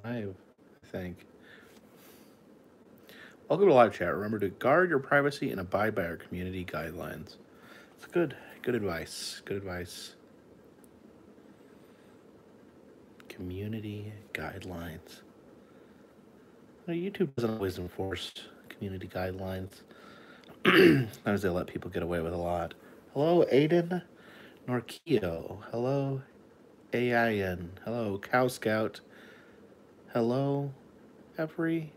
Live, I think. Welcome to live chat. Remember to guard your privacy and abide by our community guidelines. It's good advice. Good advice. Community guidelines. No, YouTube doesn't always enforce community guidelines. Sometimes they let people get away with a lot. Hello, Aiden Norkio. Hello, AIN. Hello, Cow Scout. Hello, everybody.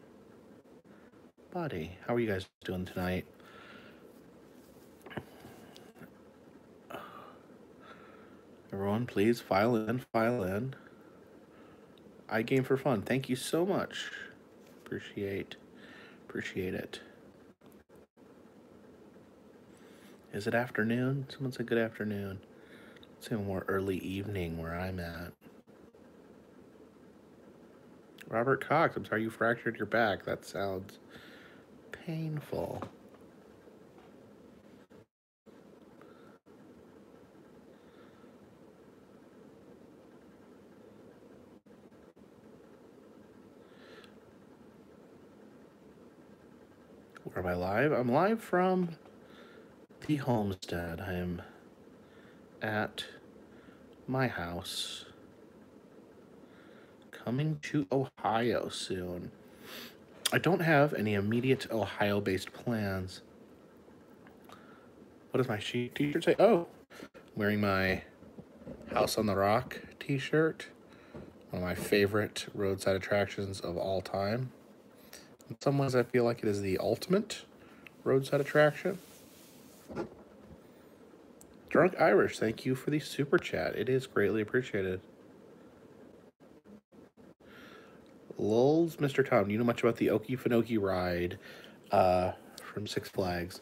How are you guys doing tonight? Everyone, please file in, file in. iGame for fun. Thank you so much. Appreciate it. Is it afternoon? Someone said good afternoon. It's a more early evening where I'm at. Robert Cox, I'm sorry you fractured your back. That sounds painful. Where am I live? I'm live from the homestead. I am at my house. Coming to Ohio soon. I don't have any immediate Ohio-based plans. What does my t-shirt say? Oh, I'm wearing my House on the Rock t-shirt. One of my favorite roadside attractions of all time. In some ways, I feel like it is the ultimate roadside attraction. Drunk Irish, thank you for the super chat. It is greatly appreciated. Lulz, Mr. Tom, do you know much about the Okefenokee ride from Six Flags?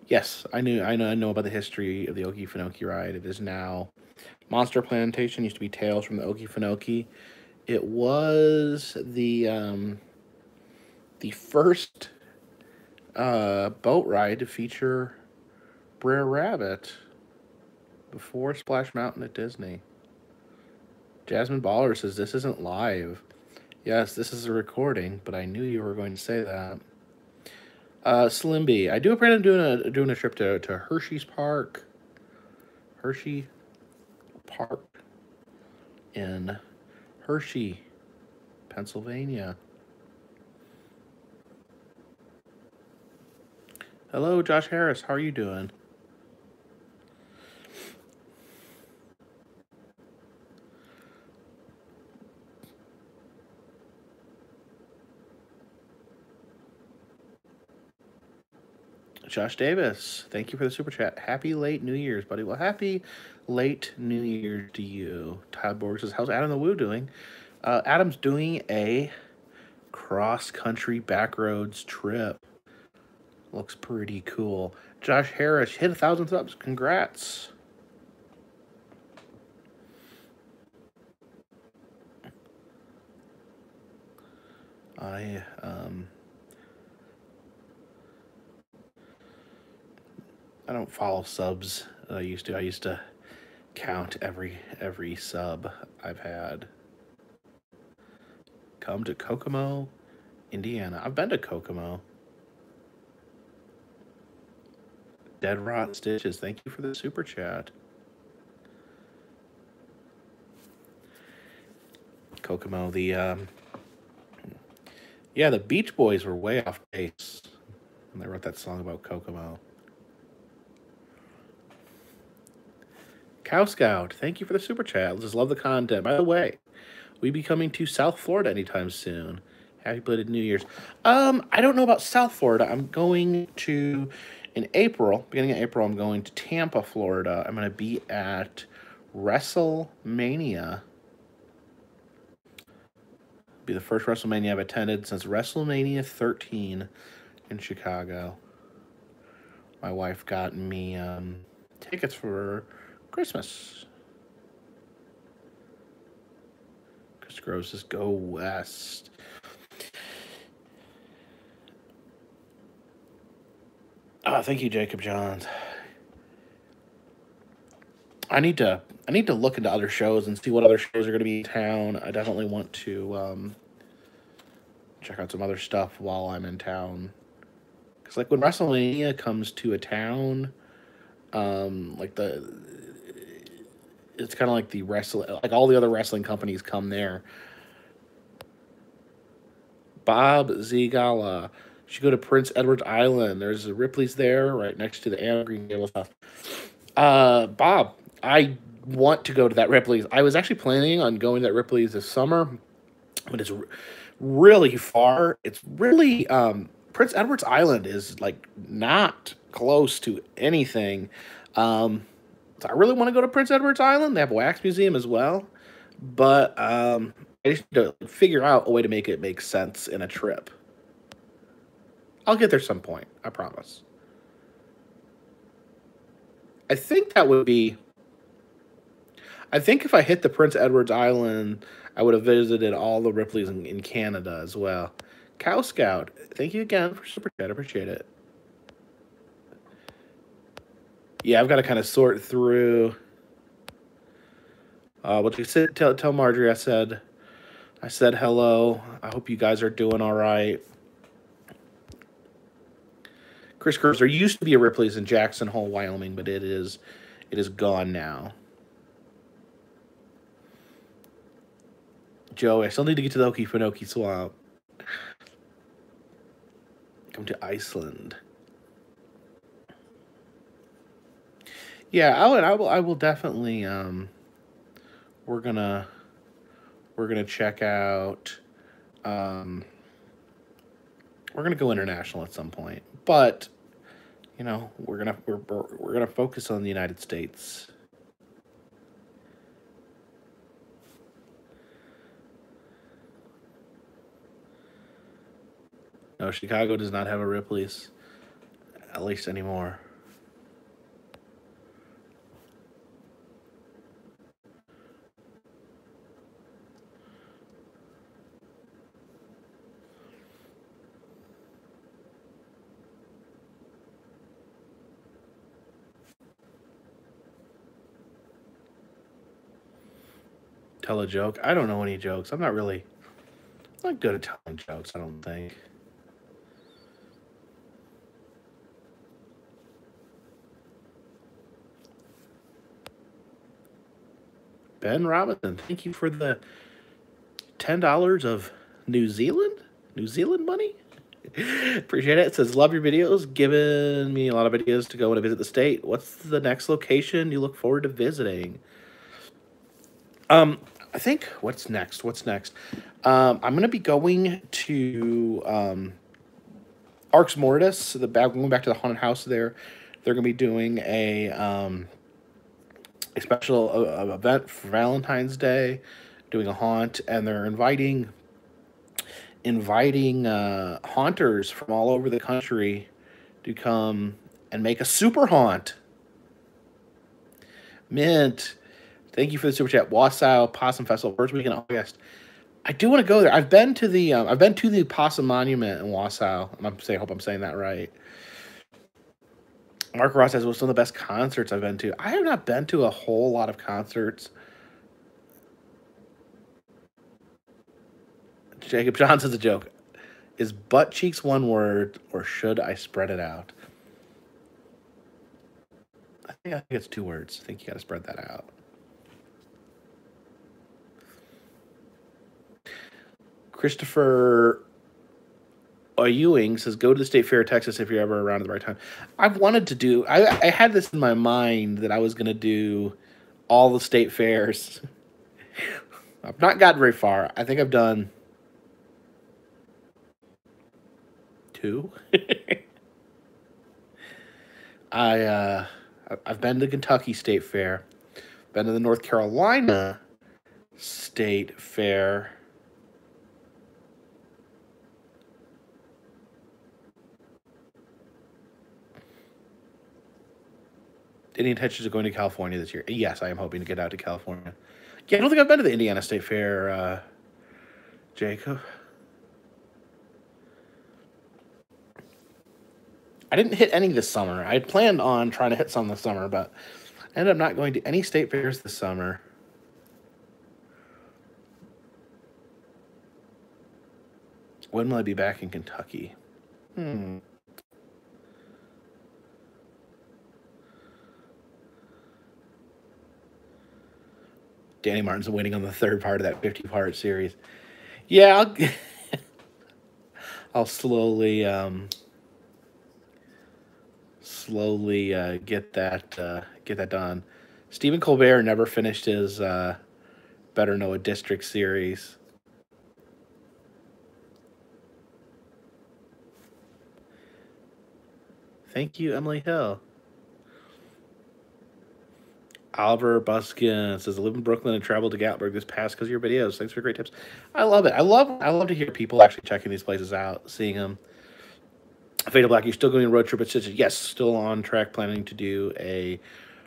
Yes, I know about the history of the Okefenokee ride. It is now Monster Plantation. Used to be Tales from the Okefenokee. It was the first boat ride to feature Brer Rabbit before Splash Mountain at Disney. Jasmine Baller says this isn't live. Yes, this is a recording, but I knew you were going to say that. Slim B, I do plan on doing a trip to Hershey Park in Hershey, Pennsylvania. Hello, Josh Harris. How are you doing? Josh Davis, thank you for the super chat. Happy late New Year's, buddy. Well, happy late New Year to you. Todd Borg says, how's Adam the Woo doing? Adam's doing a cross-country backroads trip. Looks pretty cool. Josh Harris hit 1,000 subs. Congrats. I don't follow subs. I used to count every sub I've had. Come to Kokomo, Indiana. I've been to Kokomo. Dead Rot Stitches, thank you for the super chat. Kokomo, the Beach Boys were way off base when they wrote that song about Kokomo. Cow Scout, thank you for the super chat. Just love the content. By the way, we be coming to South Florida anytime soon. Happy belated New Year's. I don't know about South Florida. I'm going to, in April, beginning of April, I'm going to Tampa, Florida. I'm going to be at WrestleMania. Be the first WrestleMania I've attended since WrestleMania 13 in Chicago. My wife got me tickets for Christmas. Chris Groves says, go west. Thank you, Jacob Johns. I need to I need to look into other shows and see what other shows are going to be in town. I definitely want to check out some other stuff while I'm in town. Because, like, when WrestleMania comes to a town, like it's kind of like the wrestling, like all the other wrestling companies come there. Bob Zigala. You should go to Prince Edward Island. There's a Ripley's there, right next to the Anne Green Gables house. Bob, I want to go to that Ripley's. I was actually planning on going to that Ripley's this summer, but it's really far. It's really Prince Edward's Island is like not close to anything. So I really want to go to Prince Edward's Island. They have a wax museum as well, but I just need to figure out a way to make it make sense in a trip. I'll get there some point. I promise. I think that would be. I think if I hit the Prince Edward's Island, I would have visited all the Ripleys in Canada as well. Cow Scout, thank you again for Super Chat. I appreciate it. Yeah, I've got to kind of sort through. What you said? Tell Marjorie I said hello. I hope you guys are doing all right. Chris Curves, there used to be a Ripley's in Jackson Hole, Wyoming, but it is gone now. Joe, I still need to get to the Okefenokee Swamp. Come to Iceland. Yeah, I will definitely we're gonna check out we're gonna go international at some point. But you know, we're gonna focus on the United States. No, Chicago does not have a Ripley's, at least anymore. Tell a joke. I don't know any jokes. I'm not good at telling jokes, I don't think. Ben Robinson, thank you for the $10 of New Zealand money. Appreciate it. It says, love your videos, giving me a lot of ideas to go when I visit the state. What's the next location you look forward to visiting? I think what's next? I'm gonna be going to Arx Mortis, going back to the haunted house there. They're gonna be doing a special event for Valentine's Day, doing a haunt, and they're inviting haunters from all over the country to come and make a super haunt. Mint, thank you for the super chat. Wausau Possum Festival, first weekend in August. I do want to go there. I've been to the Possum Monument in Wausau. I hope I'm saying that right. Mark Ross says, what's one of the best concerts I've been to? I have not been to a whole lot of concerts. Jacob Johnson's a joke. Is butt cheeks one word, or should I spread it out? I think it's 2 words. I think you got to spread that out. Christopher Ewing says, go to the State Fair of Texas if you're ever around at the right time. I've wanted to do... I had this in my mind that I was going to do all the state fairs. I've not gotten very far. I think I've done 2. I've been to the Kentucky State Fair. Been to the North Carolina State Fair. Any intentions of going to California this year? Yes, I am hoping to get out to California. Yeah, I don't think I've been to the Indiana State Fair, Jacob. I didn't hit any this summer. I had planned on trying to hit some this summer, but I ended up not going to any state fairs this summer. When will I be back in Kentucky? Danny Martin's waiting on the third part of that 50-part series. Yeah, I'll slowly get that done. Stephen Colbert never finished his Better Know a District series. Thank you, Emily Hill. Oliver Buskin says, I live in Brooklyn and traveled to Gatlinburg this past because of your videos. Thanks for great tips. I love it. I love to hear people actually checking these places out, seeing them. Fatal Black, you still going on a road trip at Stitches? Yes, still on track, planning to do a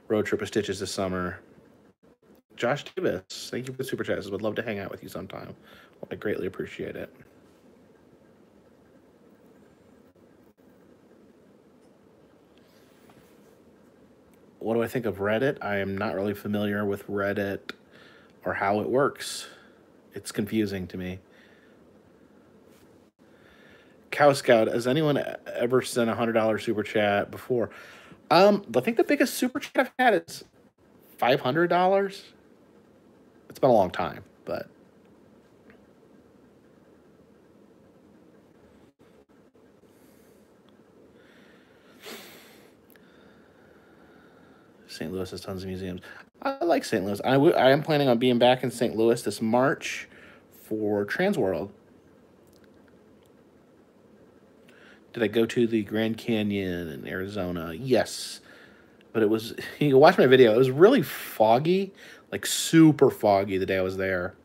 road trip at Stitches this summer. Josh Davis, thank you for the super chat. Would love to hang out with you sometime. I greatly appreciate it. What do I think of Reddit? I am not really familiar with Reddit or how it works. It's confusing to me. Cow Scout, has anyone ever sent a $100 super chat before? I think the biggest super chat I've had is $500. It's been a long time, but St. Louis has tons of museums. I like St. Louis. I am planning on being back in St. Louis this March for Transworld. Did I go to the Grand Canyon in Arizona? Yes. But it was, you can watch my video, it was really foggy, like super foggy the day I was there.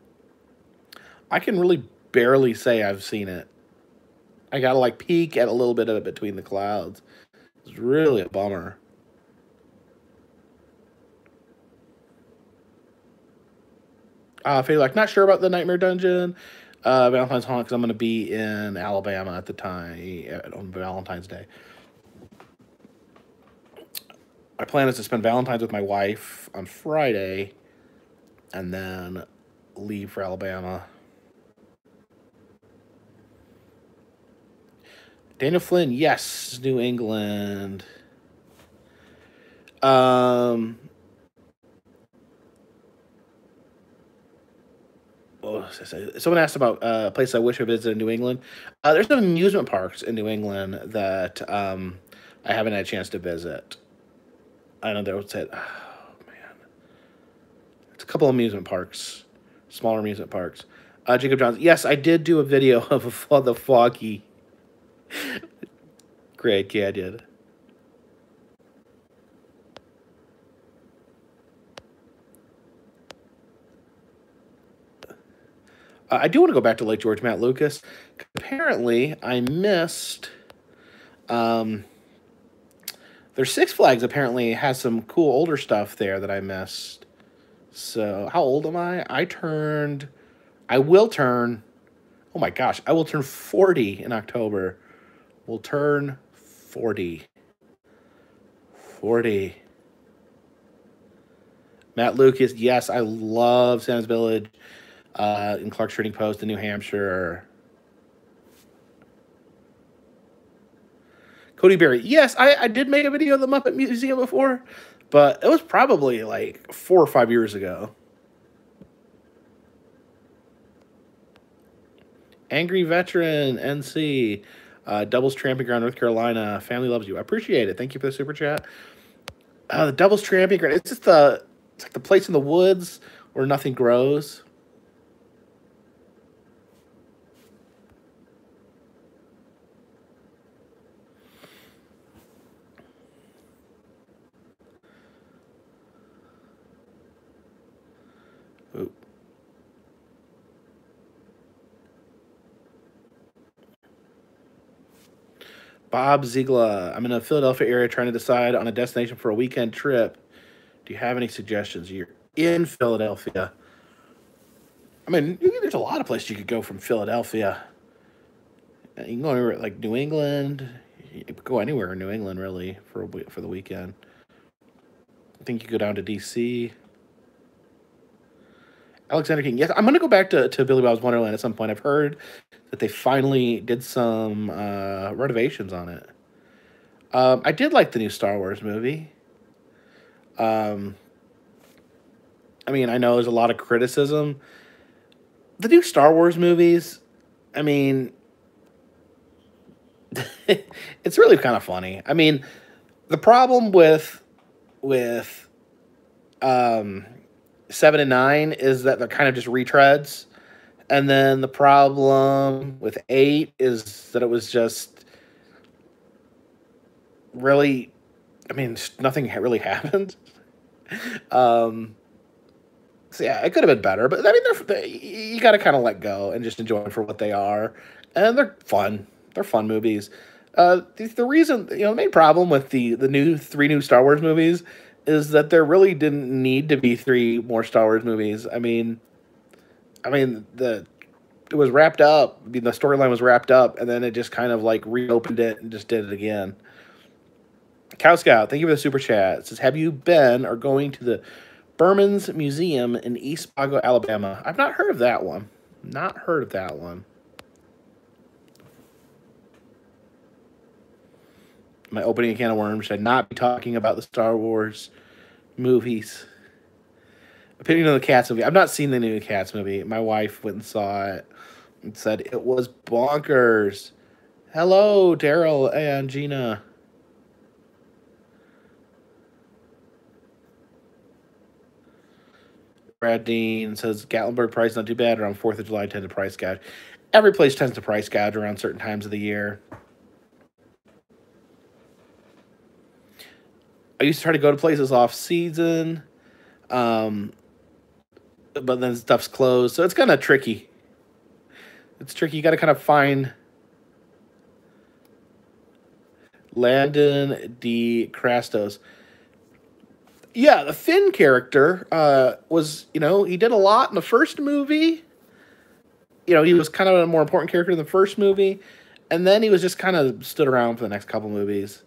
I can really barely say I've seen it. I got to like peek at a little bit of it between the clouds. It's really a bummer. Like, not sure about the Nightmare Dungeon, Valentine's Haunt, because I'm going to be in Alabama at the time, on Valentine's Day. My plan is to spend Valentine's with my wife on Friday, and then leave for Alabama. Daniel Flynn, yes, New England. Someone asked about a place I wish I visited in New England. There's some amusement parks in New England that I haven't had a chance to visit. I know there was oh man, it's a couple of amusement parks, smaller amusement parks. Jacob Johns, yes, I did do a video of the foggy Grand Canyon. I do want to go back to Lake George, Matt Lucas. Apparently, I missed. Their Six Flags apparently has some cool older stuff there that I missed. So, how old am I? I will turn, oh my gosh, I will turn 40 in October. Will turn 40. 40. Matt Lucas, yes, I love Sam's Village. In Clark's Trading Post in New Hampshire. Cody Berry. Yes, I did make a video of the Muppet Museum before, but it was probably like 4 or 5 years ago. Angry Veteran, NC. Doubles Tramping Ground, North Carolina. Family loves you. I appreciate it. Thank you for the super chat. The Doubles Tramping Ground. It's just it's like the place in the woods where nothing grows. Ooh. Bob Ziegler. I'm in the Philadelphia area trying to decide on a destination for a weekend trip. Do you have any suggestions? You're in Philadelphia. I mean, there's a lot of places you could go from Philadelphia. You can go anywhere, like New England. You could go anywhere in New England, really, for the weekend. I think you go down to DC. Alexander King. Yes, I'm going to go back to Billy Bob's Wonderland at some point. I've heard that they finally did some renovations on it. I did like the new Star Wars movie. I mean, I know there's a lot of criticism. The new Star Wars movies, I mean, it's really kind of funny. I mean, the problem with 7 and 9 is that they're kind of just retreads. And then the problem with 8 is that it was just really, I mean, nothing really happened. So yeah, it could have been better, but I mean, you got to kind of let go and just enjoy them for what they are, and they're fun. They're fun movies. The reason, the main problem with the three new Star Wars movies is that there really didn't need to be 3 more Star Wars movies. I mean, it was wrapped up. I mean, the storyline was wrapped up, and then it just kind of like reopened it and just did it again. Cow Scout, thank you for the super chat. It says, have you been or going to the Berman's Museum in East Spago, Alabama? I've not heard of that one. Not heard of that one. My opening a can of worms. Should I not be talking about the Star Wars movies? Opinion on the Cats movie. I've not seen the new Cats movie. My wife went and saw it and said it was bonkers. Hello, Daryl and Gina. Brad Dean says Gatlinburg price not too bad. Around 4th of July tends to price gouge. Every place tends to price gouge around certain times of the year. I used to try to go to places off season, but then stuff's closed, so it's kind of tricky. It's tricky. You got to kind of find Landon D. Crastos. Yeah, the Finn character was, he did a lot in the first movie. He was kind of a more important character in the first movie, and then he was just kind of stood around for the next couple movies.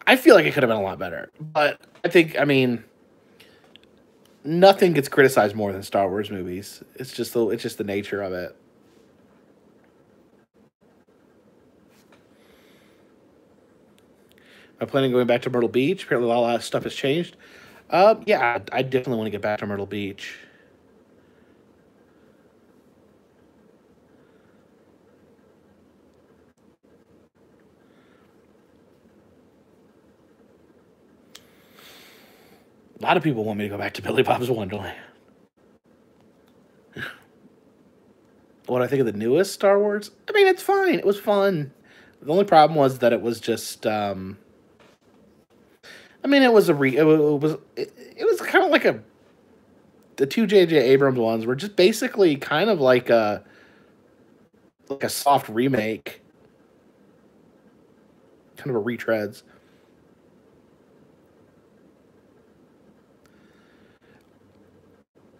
I feel like it could have been a lot better, but I mean, nothing gets criticized more than Star Wars movies. It's just the nature of it. I'm planning on going back to Myrtle Beach. Apparently, a lot of stuff has changed. Yeah, I definitely want to get back to Myrtle Beach. A lot of people want me to go back to Billy Bob's Wonderland. What do I think of the newest Star Wars? I mean, it's fine. It was fun. The only problem was that it was just, I mean, it was kind of like the 2 J.J. Abrams ones were just basically kind of like a soft remake. Kind of a retreads.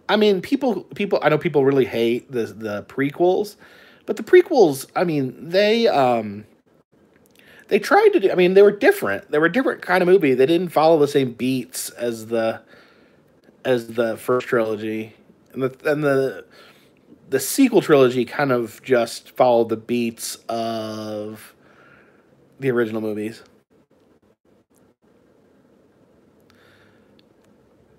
I mean, I know people really hate the prequels, but the prequels, I mean, they tried to do, I mean, they were different. They were a different kind of movie. They didn't follow the same beats as the first trilogy. And the sequel trilogy kind of just followed the beats of the original movies.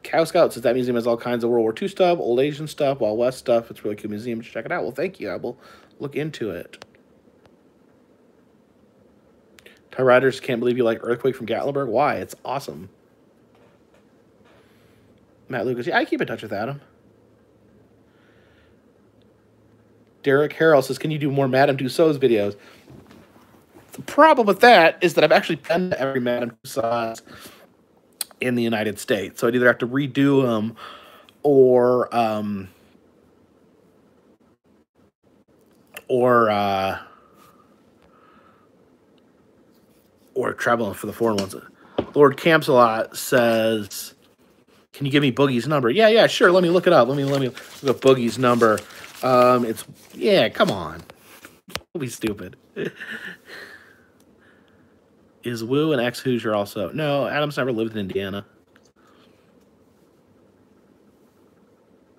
Cow Scout says that museum has all kinds of World War II stuff, old Asian stuff, Wild West stuff. It's a really cool museum. Check it out. Well, thank you. I will look into it. Ty Riders, can't believe you like Earthquake from Gatlinburg. Why? It's awesome. Matt Lucas, yeah, I keep in touch with Adam. Derek Harrell says, can you do more Madame Tussauds videos? The problem with that is that I've actually been to every Madame Tussauds in the United States, so I'd either have to redo them or traveling for the foreign ones. Lord Campsalot says, can you give me Boogie's number? Yeah, sure. Let me look it up. Let me look up Boogie's number. Come on. Don't be stupid. Is Woo an ex-Hoosier also? No, Adam's never lived in Indiana.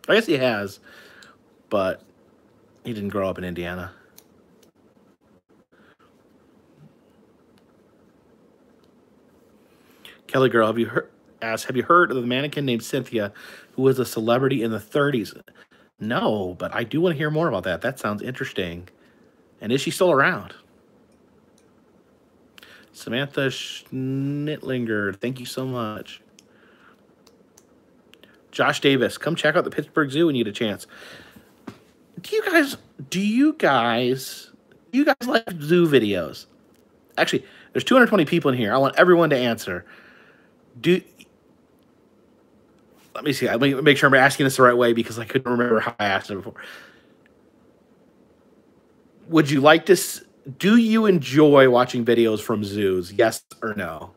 I guess he has, but he didn't grow up in Indiana. Kelly Girl, have you heard of the mannequin named Cynthia who was a celebrity in the 30s? No, but I do want to hear more about that. That sounds interesting. And is she still around? Samantha Schnittlinger, thank you so much. Josh Davis, come check out the Pittsburgh Zoo when you get a chance. Do you guys like zoo videos? Actually, there's 220 people in here. I want everyone to answer. Let me see. Let me make sure I'm asking this the right way because I couldn't remember how I asked it before. Would you like to? Do you enjoy watching videos from zoos? Yes or no?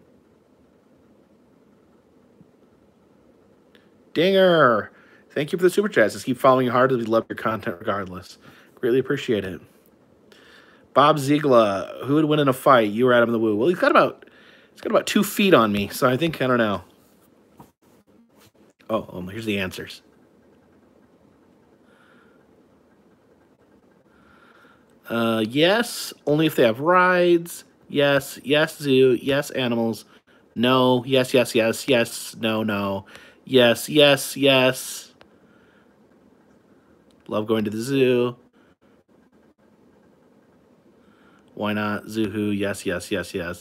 Dinger, thank you for the super chats. Just keep following you hard as we love your content regardless. Greatly appreciate it. Bob Ziegler, who would win in a fight? You or Adam the Woo? Well, he's got about 2 feet on me, so I think I don't know. Oh, here's the answers. Yes, only if they have rides. Yes, zoo. Yes, animals. No, yes, no. Yes. Love going to the zoo. Why not? Zoo-hoo, yes. The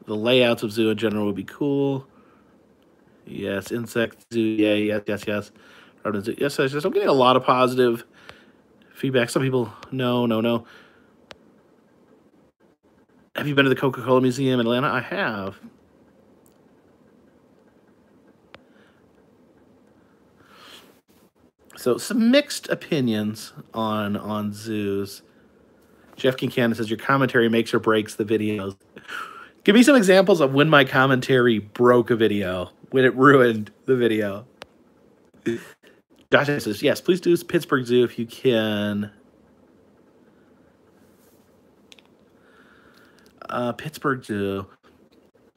layouts of zoo in general would be cool. Yes, insect zoo, yeah, yes. Yes, I'm getting a lot of positive feedback. Some people, no. Have you been to the Coca-Cola Museum in Atlanta? I have. So some mixed opinions on zoos. Jeff Kincannon says your commentary makes or breaks the videos. Give me some examples of when my commentary broke a video, when it ruined the video. Josh says, yes, please do Pittsburgh Zoo if you can. Pittsburgh Zoo.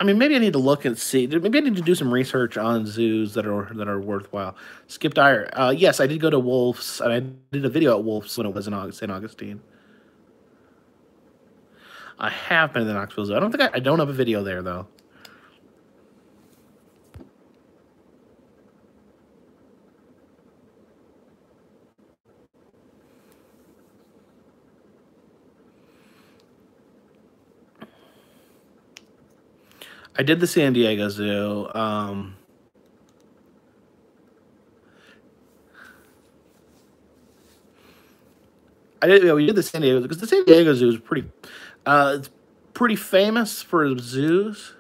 I mean, maybe I need to look and see. Maybe I need to do some research on zoos that are worthwhile. Skip Dyer. Yes, I did go to Wolf's. I did a video at Wolf's when it was in St. Augustine. I have been to the Knoxville Zoo. I don't have a video there though. I did the San Diego Zoo. We did the San Diego because the San Diego Zoo is pretty. It's pretty famous for zoos.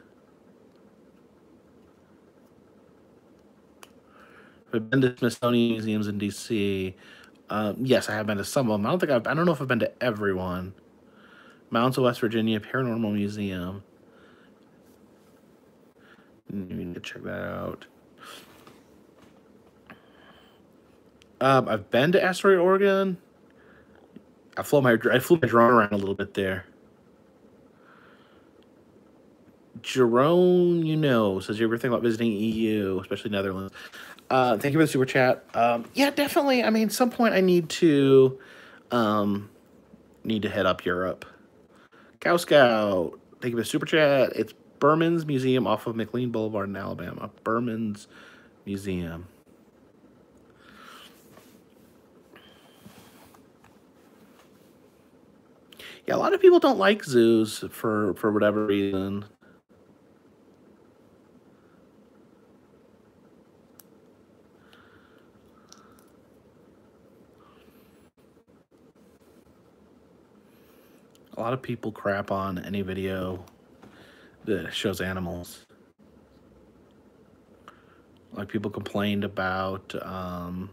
I've been to Smithsonian museums in D.C. Yes, I have been to some of them. I don't know if I've been to everyone. Mounds of West Virginia Paranormal Museum. You need to check that out. I've been to Asteroid, Oregon. I flew my drone around a little bit there. Jerome, says you ever think about visiting EU, especially Netherlands? Thank you for the super chat. Yeah, definitely. I mean, some point I need to head up Europe. Cow Scout, thank you for the super chat. It's Berman's Museum off of McLean Boulevard in Alabama. Berman's Museum. Yeah, a lot of people don't like zoos for whatever reason. A lot of people crap on any video that shows animals. Like people complained about the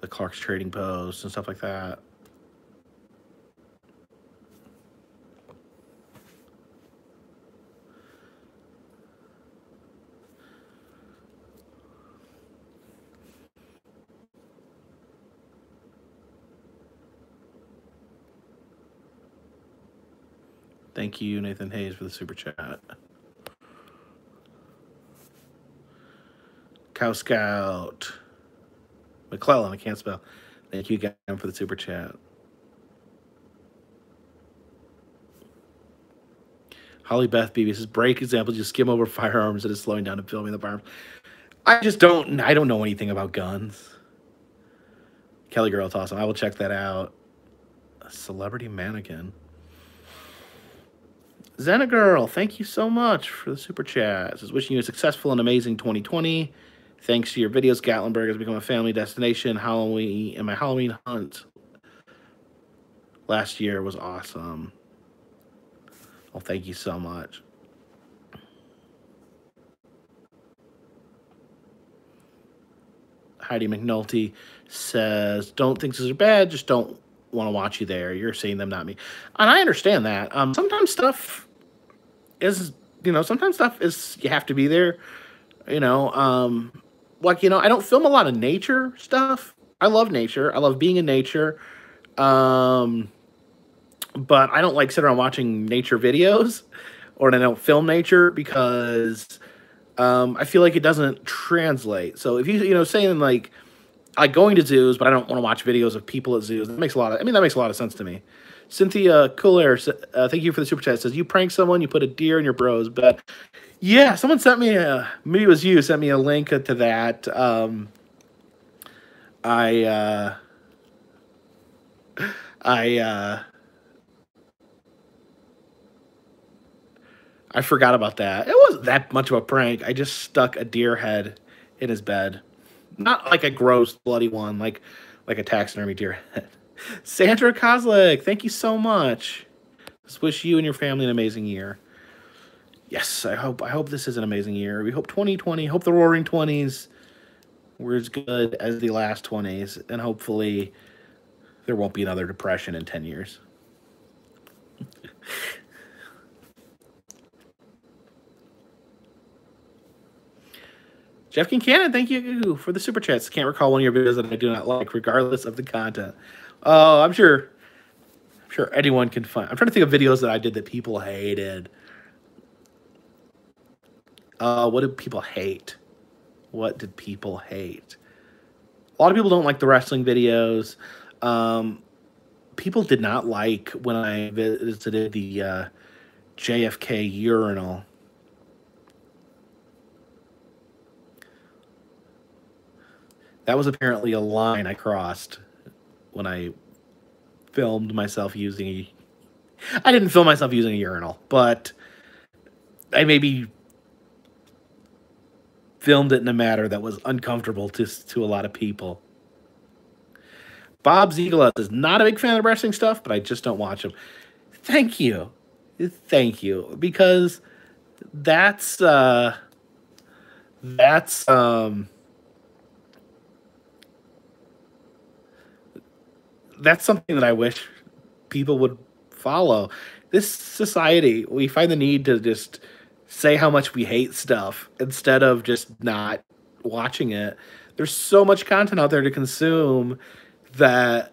Clark's Trading Post and stuff like that. Thank you, Nathan Hayes, for the super chat. Cow Scout. McClellan, I can't spell. Thank you again for the super chat. Holly Beth BB says, break example, just skim over firearms that is slowing down and filming the firearms. I don't know anything about guns. Kelly Girl, it's awesome. I will check that out. A celebrity mannequin. Zena Girl, thank you so much for the super chat. It says, wishing you a successful and amazing 2020. Thanks to your videos, Gatlinburg has become a family destination. Halloween and my Halloween hunt last year was awesome. Well, thank you so much. Heidi McNulty says, don't think this is bad, just don't want to watch you there. You're seeing them, not me. And I understand that. Sometimes stuff is, you have to be there. Like, I don't film a lot of nature stuff. I love nature. I love being in nature. But I don't like sit around watching nature videos, or I don't film nature because I feel like it doesn't translate. So if saying like I like going to zoos, but I don't want to watch videos of people at zoos, that makes a lot of sense to me. Cynthia Cooler, thank you for the super chat. Says, you prank someone, you put a deer in your bro's bed. Yeah, someone sent me maybe it was you, sent me a link to that. I forgot about that. It wasn't that much of a prank. I just stuck a deer head in his bed. Not like a gross, bloody one, like a taxidermy deer head. Sandra Kozlik, thank you so much. Just wish you and your family an amazing year. Yes, I hope this is an amazing year. We hope 2020, hope the roaring 20s were as good as the last 20s, and hopefully there won't be another depression in 10 years. Jeff Kincannon, thank you for the super chats. Can't recall one of your videos that I do not like, regardless of the content. Oh, I'm sure anyone can find. I'm trying to think of videos that I did that people hated. What did people hate? What did people hate? A lot of people don't like the wrestling videos. People did not like when I visited the JFK urinal. That was apparently a line I crossed when I filmed myself using I didn't film myself using a urinal, but I maybe filmed it in a manner that was uncomfortable to a lot of people. Bob Ziegler is not a big fan of wrestling stuff, but I just don't watch them. Thank you. Thank you. Because that's something that I wish people would follow. This society, we find the need to just say how much we hate stuff instead of just not watching it. There's so much content out there to consume that,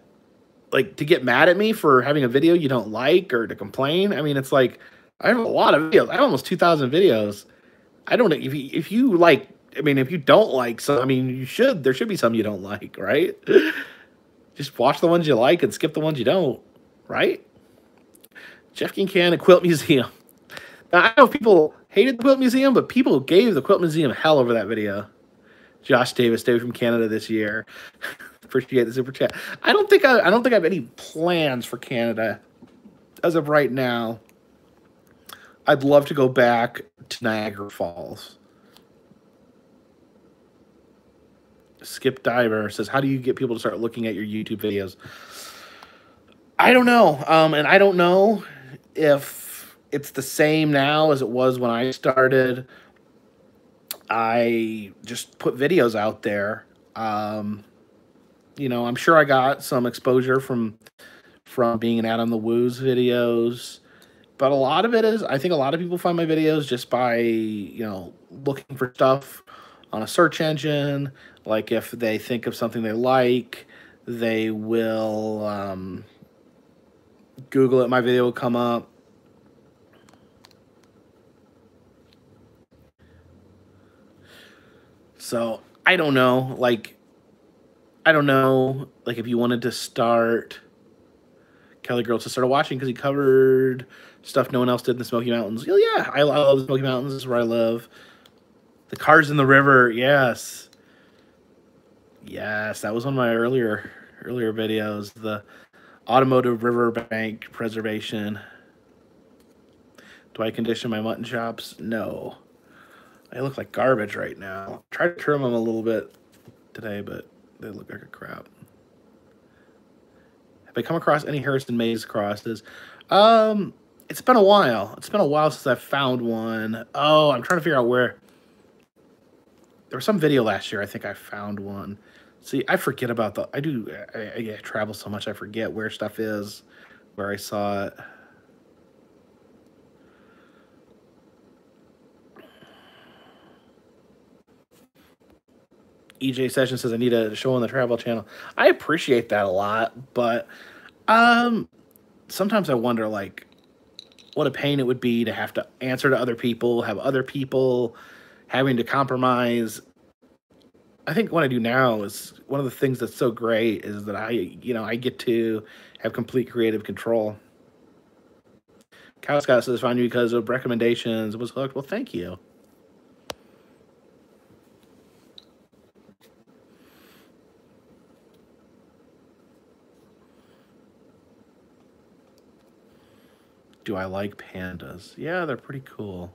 like, to get mad at me for having a video you don't like or to complain. I mean, it's like, I have a lot of videos. I have almost 2,000 videos. I don't know if you like, I mean, if you don't like some, I mean, there should be some you don't like, right? Just watch the ones you like and skip the ones you don't, right? Jeff Kincannon, Quilt Museum. Now, I know people hated the Quilt Museum, but people gave the Quilt Museum hell over that video. Josh Davis, David from Canada this year. Appreciate the super chat. I don't think I have any plans for Canada as of right now. I'd love to go back to Niagara Falls. Skip Diver says, how do you get people to start looking at your YouTube videos? I don't know. And I don't know if it's the same now as it was when I started. I just put videos out there. I'm sure I got some exposure from being an Ad on the Woos videos. But a lot of it is, I think a lot of people find my videos just by, looking for stuff on a search engine. Like if they think of something they like, they will Google it, my video will come up. So I don't know, like, I don't know, like if you wanted to start Kelly Girls to start watching because he covered stuff no one else did in the Smoky Mountains. Yeah, I love the Smoky Mountains. This is where I live. The Cars in the River, yes. Yes, that was one of my earlier videos. The automotive riverbank preservation. Do I condition my mutton chops? No. They look like garbage right now. I tried to trim them a little bit today, but they look like a crap. Have I come across any Harrison Mays crosses? It's been a while. It's been a while since I found one. Oh, I'm trying to figure out where. There was some video last year. I think I found one. See, I forget about the. I travel so much. I forget where stuff is, where I saw it. EJ Sessions says I need a show on the Travel Channel. I appreciate that a lot, but sometimes I wonder like what a pain it would be to have to answer to other people, have other people having to compromise. I think what I do now is one of the things that's so great is that I get to have complete creative control. Cow Scott says found you because of recommendations. Was hooked. Well, thank you. Do I like pandas? Yeah, they're pretty cool.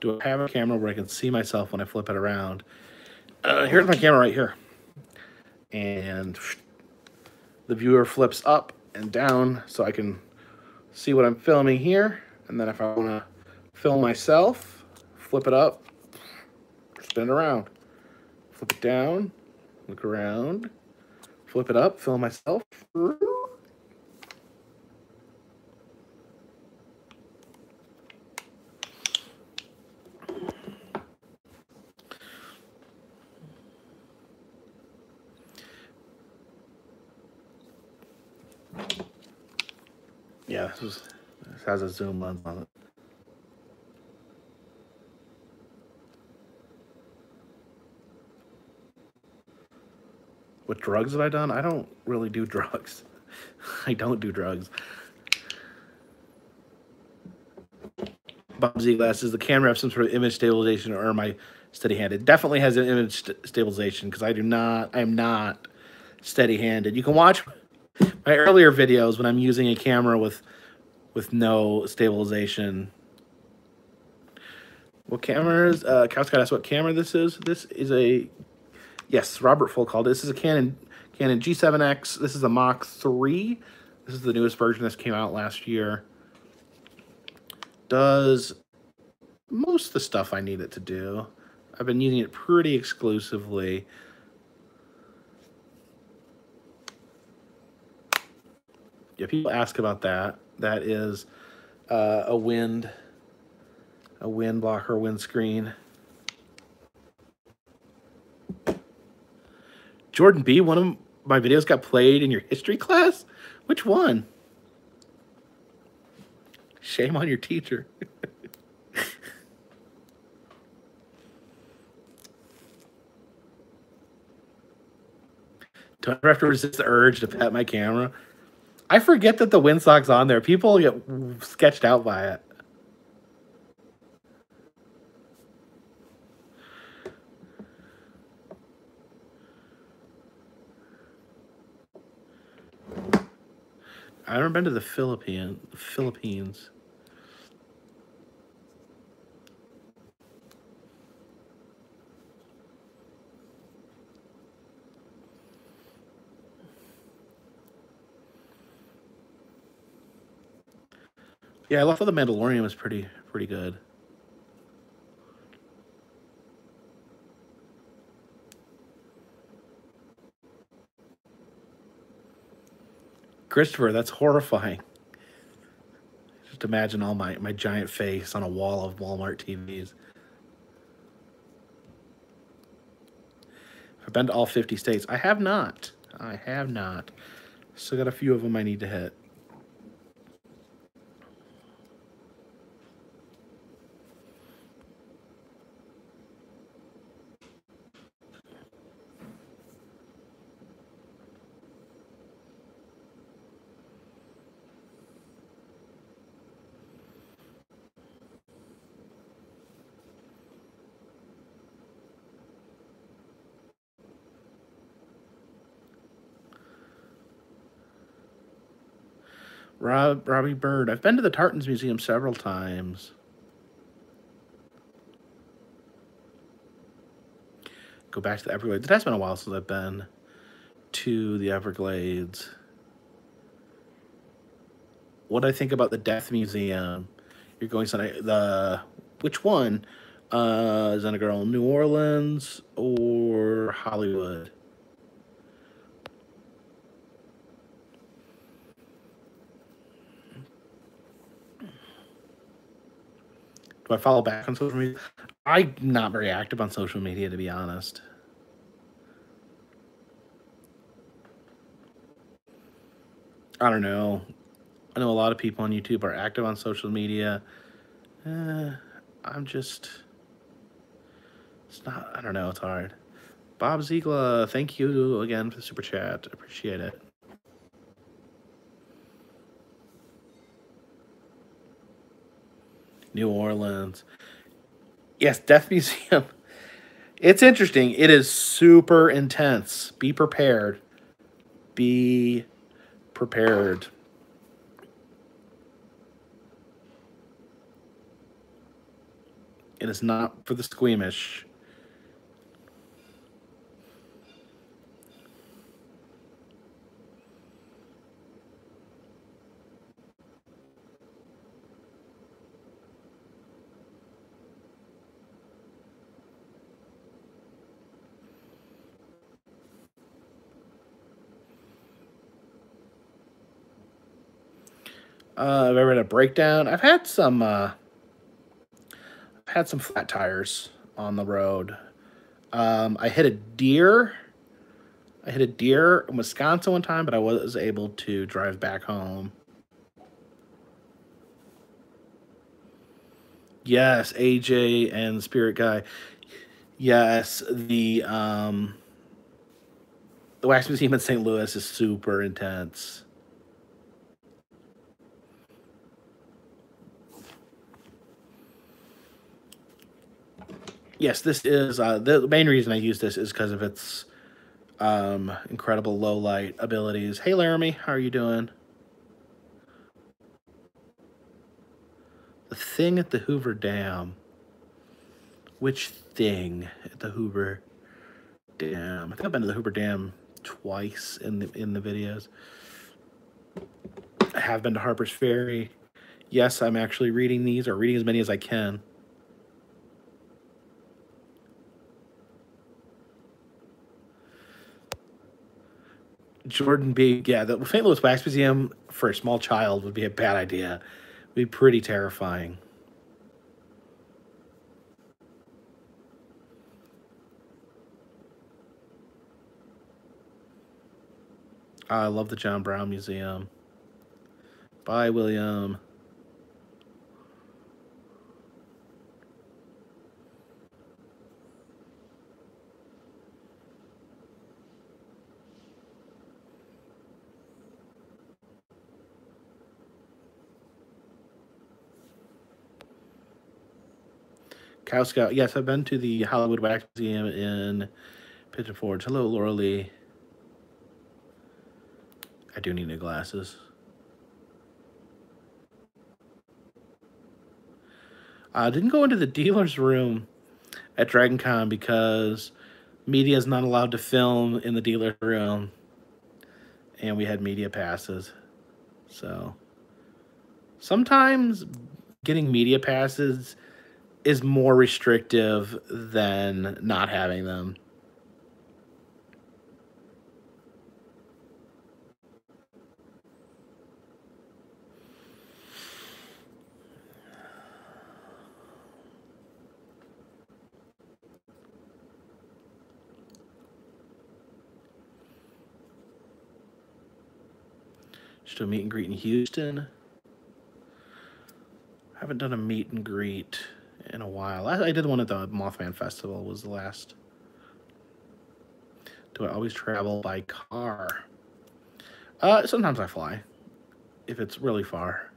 Do I have a camera where I can see myself when I flip it around? Here's my camera right here. And the viewer flips up and down so I can see what I'm filming here. And then if I want to film myself, flip it up, spin it around. Flip it down, look around, flip it up, film myself. Yeah, this has a zoom lens on it. What drugs have I done? I don't really do drugs. I don't do drugs. Bob Z Glass, the camera have some sort of image stabilization or am I steady-handed? Definitely has an image stabilization because I am not steady-handed. You can watch my earlier videos when I'm using a camera with no stabilization. What camera is? Cow Scott asked what camera this is. This is a, yes, Robert Full called it. This is a Canon G7X. This is a Mach 3. This is the newest version. This came out last year. Does most of the stuff I need it to do. I've been using it pretty exclusively. Yeah, people ask about that. That is a wind blocker, windscreen. Jordan B, one of my videos got played in your history class? Which one? Shame on your teacher. Do I ever have to resist the urge to pet my camera? I forget that the windsock's on there. People get sketched out by it. I've never been to the Philippines. Yeah, I thought the Mandalorian was pretty good. Christopher, that's horrifying. Just imagine all my giant face on a wall of Walmart TVs. I've been to all 50 states. I have not. I have not. Still got a few of them I need to hit. Robbie Bird. I've been to the Tartans Museum several times. Go back to the Everglades. It has been a while since I've been to the Everglades. What do I think about the Death Museum? You're going to which one? Is that a girl in New Orleans or Hollywood? Do I follow back on social media? I'm not very active on social media, to be honest. I don't know. I know a lot of people on YouTube are active on social media. I'm just, it's not, I don't know, it's hard. Bob Ziegler, thank you again for the super chat. Appreciate it. New Orleans. Yes, Death Museum. It's interesting. It is super intense. Be prepared. Be prepared. It is not for the squeamish. I've ever had a breakdown. I've had some flat tires on the road. I hit a deer. I hit a deer in Wisconsin one time, but I was able to drive back home. Yes, AJ and Spirit Guy. Yes, the Wax Museum in St. Louis is super intense. Yes, this is the main reason I use this is because of its incredible low light abilities. Hey, Laramie, how are you doing? The thing at the Hoover Dam. Which thing at the Hoover Dam? I think I've been to the Hoover Dam twice in the videos. I have been to Harper's Ferry. Yes, I'm actually reading these, or reading as many as I can. Jordan B. Yeah, the St. Louis Wax Museum for a small child would be a bad idea. It'd be pretty terrifying. I love the John Brown Museum. Bye, William. Cow Scout. Yes, I've been to the Hollywood Wax Museum in Pigeon Forge. Hello, Laura Lee. I do need new glasses. I didn't go into the dealer's room at Dragon Con because media is not allowed to film in the dealer's room. And we had media passes. So sometimes getting media passes is more restrictive than not having them. Just do a meet and greet in Houston. I haven't done a meet and greet in a while. I did one at the Mothman Festival was the last. Do I always travel by car? Sometimes I fly, if it's really far.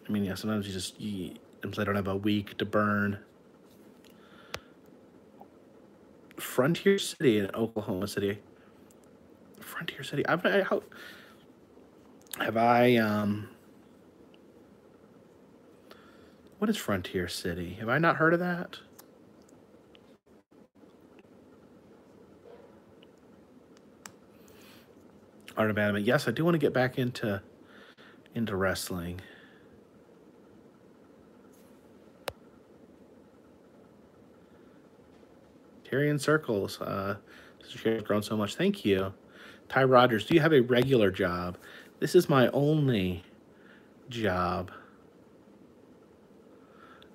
I mean, yeah, sometimes I don't have a week to burn. Frontier City in Oklahoma City. Frontier City. Have I what is Frontier City? Have I not heard of that? Art of Anime. Yes, I do want to get back into wrestling. Tyrion Circles. This has grown so much. Thank you. Ty Rogers, do you have a regular job? This is my only job.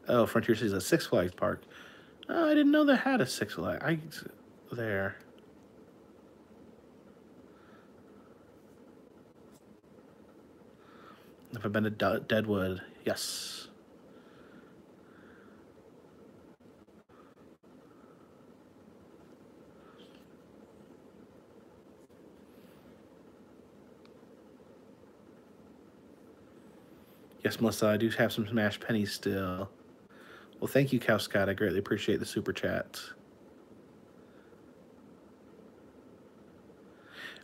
Oh, Frontier City is a Six Flags park. Oh, I didn't know they had a Six Flags. There. Have I been to Deadwood? Yes. Yes, Melissa, I do have some smashed pennies still. Well, thank you, Cow Scott. I greatly appreciate the super chat.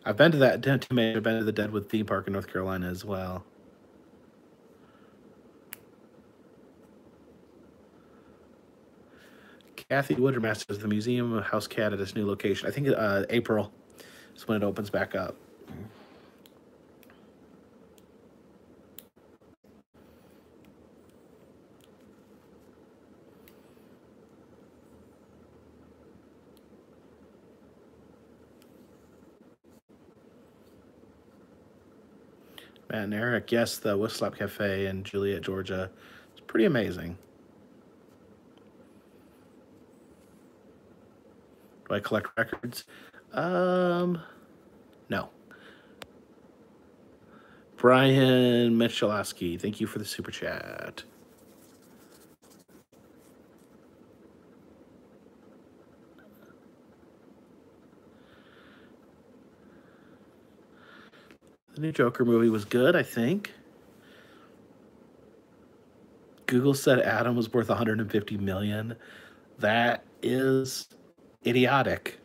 I've been to that. I've been to the Deadwood theme park in North Carolina as well. Kathy Woodermaster is the Museum of House Cat at its new location. I think April is when it opens back up. Matt and Eric, yes, the Whistler Cafe in Juliet, Georgia. It's pretty amazing. Do I collect records? No. Brian Michalowski, thank you for the super chat. The new Joker movie was good, I think. Google said Adam was worth 150 million. That is idiotic.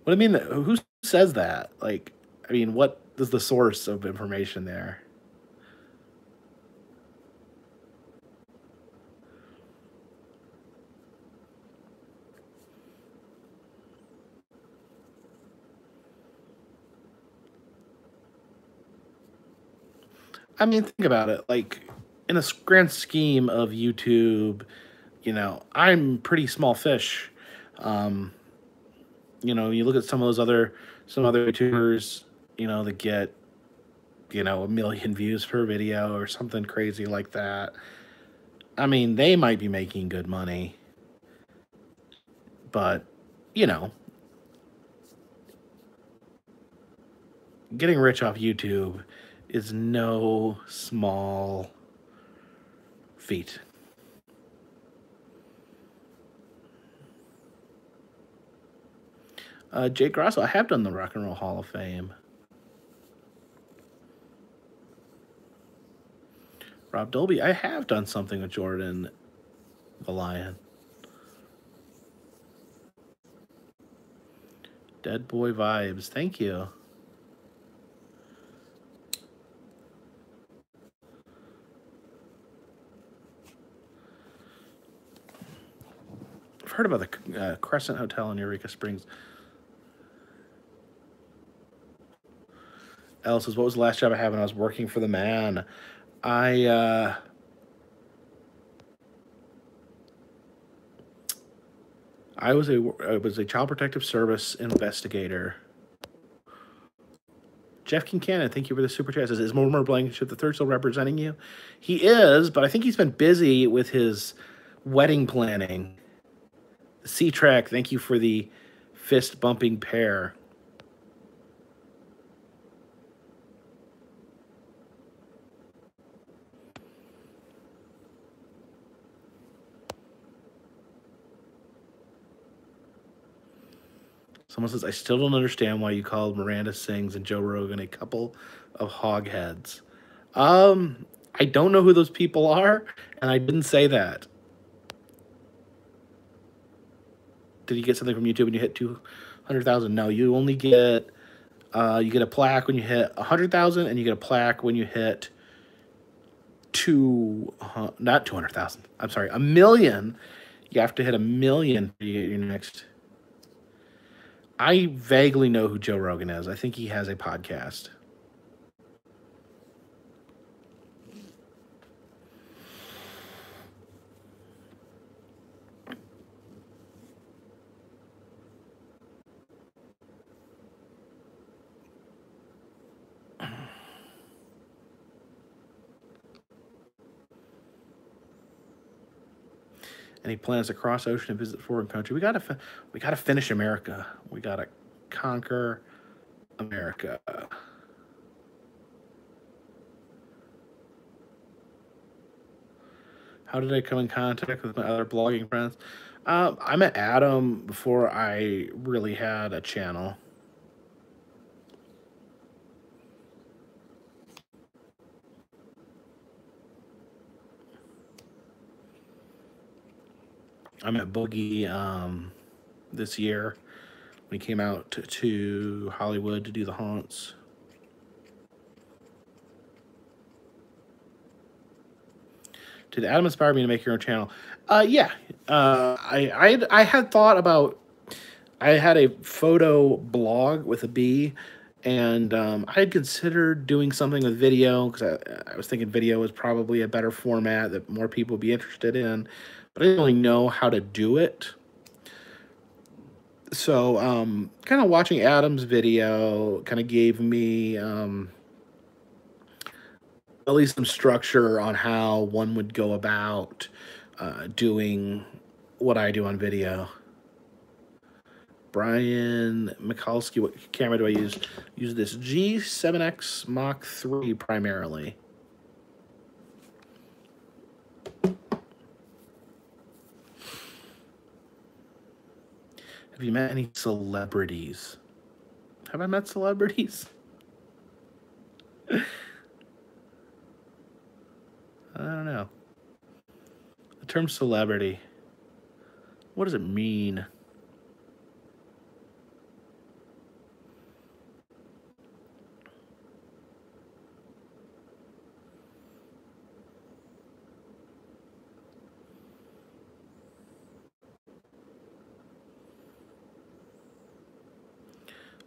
What I mean, who says that? Like, I mean, what is the source of information there? I mean, think about it. Like, in a grand scheme of YouTube, you know, I'm pretty small fish. You know, you look at some other YouTubers, you know, that get, you know, 1 million views per video or something crazy like that. I mean, they might be making good money, but, you know, getting rich off YouTube is no small feat. Jake Grosso, I have done the Rock and Roll Hall of Fame. Rob Dolby, I have done something with Jordan the Lion. Dead Boy Vibes, thank you. I've heard about the Crescent Hotel in Eureka Springs. Elle says, what was the last job I had when I was working for the man? I was a Child Protective Service investigator. Jeff Kincannon, thank you for the super chat. Says, is Mortimer Blankenship III still representing you? He is, but I think he's been busy with his wedding planning. C-Track, thank you for the fist bumping pair. Someone says, I still don't understand why you called Miranda Sings and Joe Rogan a couple of hogheads. I don't know who those people are, and I didn't say that. Did you get something from YouTube and you hit 200,000? No, you only get You get a plaque when you hit 100,000, and you get a plaque when you hit not 200,000. I'm sorry, 1,000,000. You have to hit 1,000,000 to get your next. I vaguely know who Joe Rogan is. I think he has a podcast. And he plans to cross ocean and visit foreign country. We gotta finish America. We gotta conquer America. How did I come in contact with my other blogging friends? I met Adam before I really had a channel. I met Boogie this year when he came out to Hollywood to do the haunts. Did Adam inspire me to make your own channel? Yeah. I had thought about. I had a photo blog with a B, and I had considered doing something with video because I was thinking video was probably a better format that more people would be interested in, but I didn't really know how to do it. So kind of watching Adam's video kind of gave me at least some structure on how one would go about doing what I do on video. Brian Mikulski, what camera do I use? Use this G7X Mach 3 primarily. Have you met any celebrities? Have I met celebrities? I don't know. The term celebrity, what does it mean?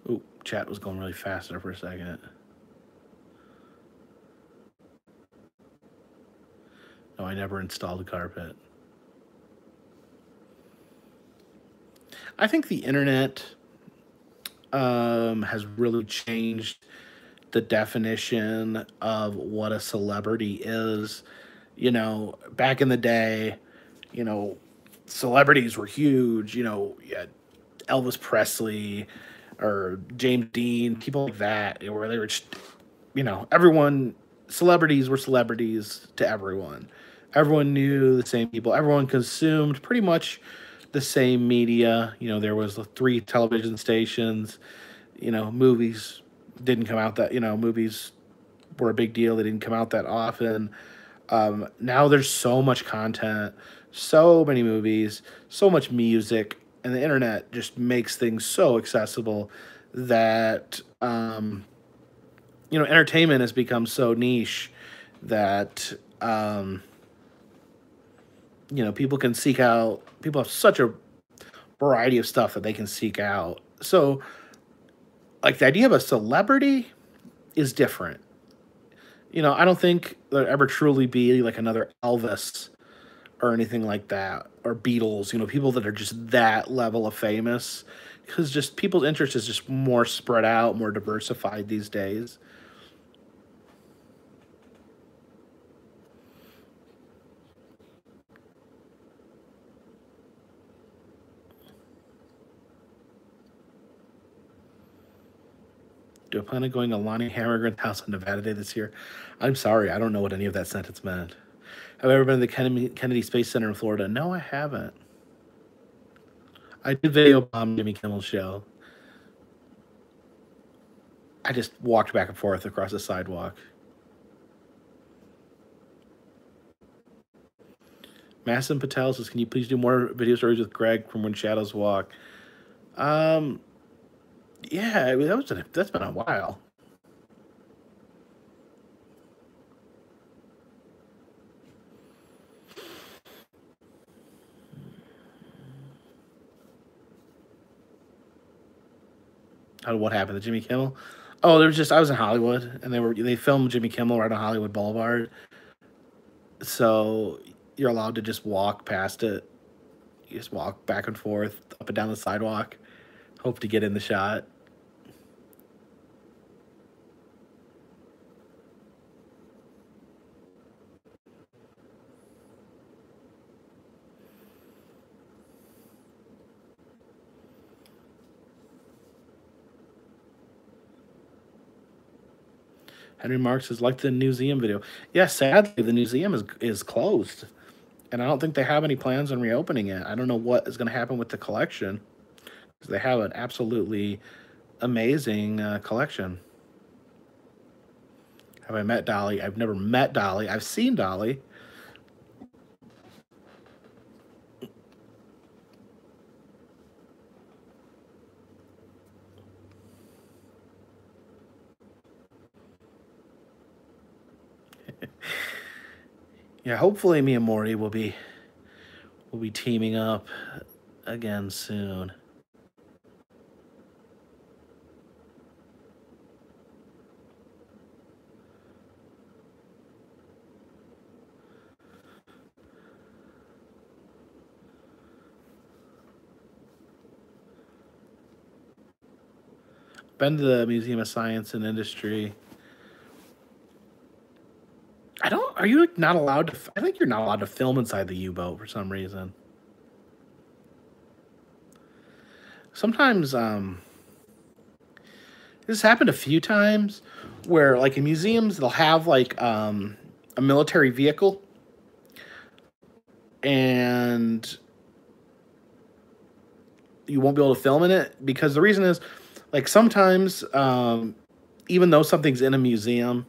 Ooh, chat was going really fast there for a second. No, I never installed a carpet. I think the internet has really changed the definition of what a celebrity is. You know, back in the day, you know, celebrities were huge. You know, you had Elvis Presley or James Dean, people like that, where they were just, you know, everyone, celebrities were celebrities to everyone. Everyone knew the same people. Everyone consumed pretty much the same media. You know, there was the 3 television stations. You know, movies didn't come out that, you know, movies were a big deal. They didn't come out that often. Now there's so much content, so many movies, so much music, and the internet just makes things so accessible that, you know, entertainment has become so niche that, you know, people can seek out, people have such a variety of stuff that they can seek out. So, like, the idea of a celebrity is different. You know, I don't think there'll ever truly be like another Elvis or anything like that, or Beatles, you know, people that are just that level of famous, because just people's interest is just more spread out, more diversified these days. Do I plan on going to Lonnie Hammergren's house on Nevada Day this year? I'm sorry, I don't know what any of that sentence meant. Have I ever been to the Kennedy Space Center in Florida? No, I haven't. I did video bomb Jimmy Kimmel's show. I just walked back and forth across the sidewalk. Masson Patel says, can you please do more video stories with Greg from When Shadows Walk? Yeah, that's been a while. What happened to Jimmy Kimmel? Oh, there was just I was in Hollywood and they filmed Jimmy Kimmel right on Hollywood Boulevard. So you're allowed to just walk past it. You just walk back and forth up and down the sidewalk. Hope to get in the shot. Henry Marks has liked the museum video. Yeah, sadly, the museum is closed, and I don't think they have any plans on reopening it. I don't know what is going to happen with the collection, because they have an absolutely amazing collection. Have I met Dolly? I've never met Dolly. I've seen Dolly. Yeah, hopefully me and Morty will be teaming up again soon. Been to the Museum of Science and Industry. I don't. Are you like not allowed to? I think you're not allowed to film inside the U-boat for some reason. Sometimes, this happened a few times, where like in museums they'll have like a military vehicle, and you won't be able to film in it because the reason is, like sometimes, even though something's in a museum,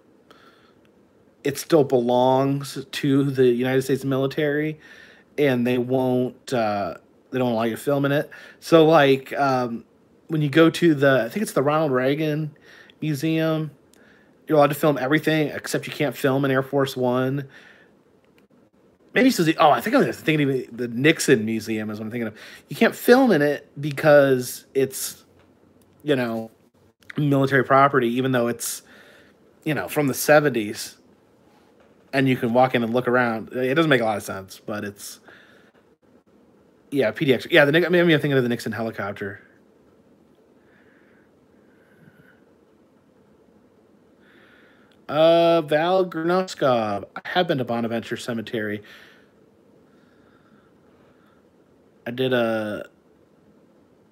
it still belongs to the United States military, and they don't allow you to film in it. So like when you go to I think it's the Ronald Reagan Museum, you're allowed to film everything except you can't film an Air Force One. Maybe it's the I think I was thinking of the Nixon Museum is what I'm thinking of. You can't film in it because it's you know military property, even though it's from the 70s, and you can walk in and look around. It doesn't make a lot of sense, but it's PDX. Yeah, I mean, I'm thinking of the Nixon helicopter. Val Granoskov. I have been to Bonaventure Cemetery. I did a.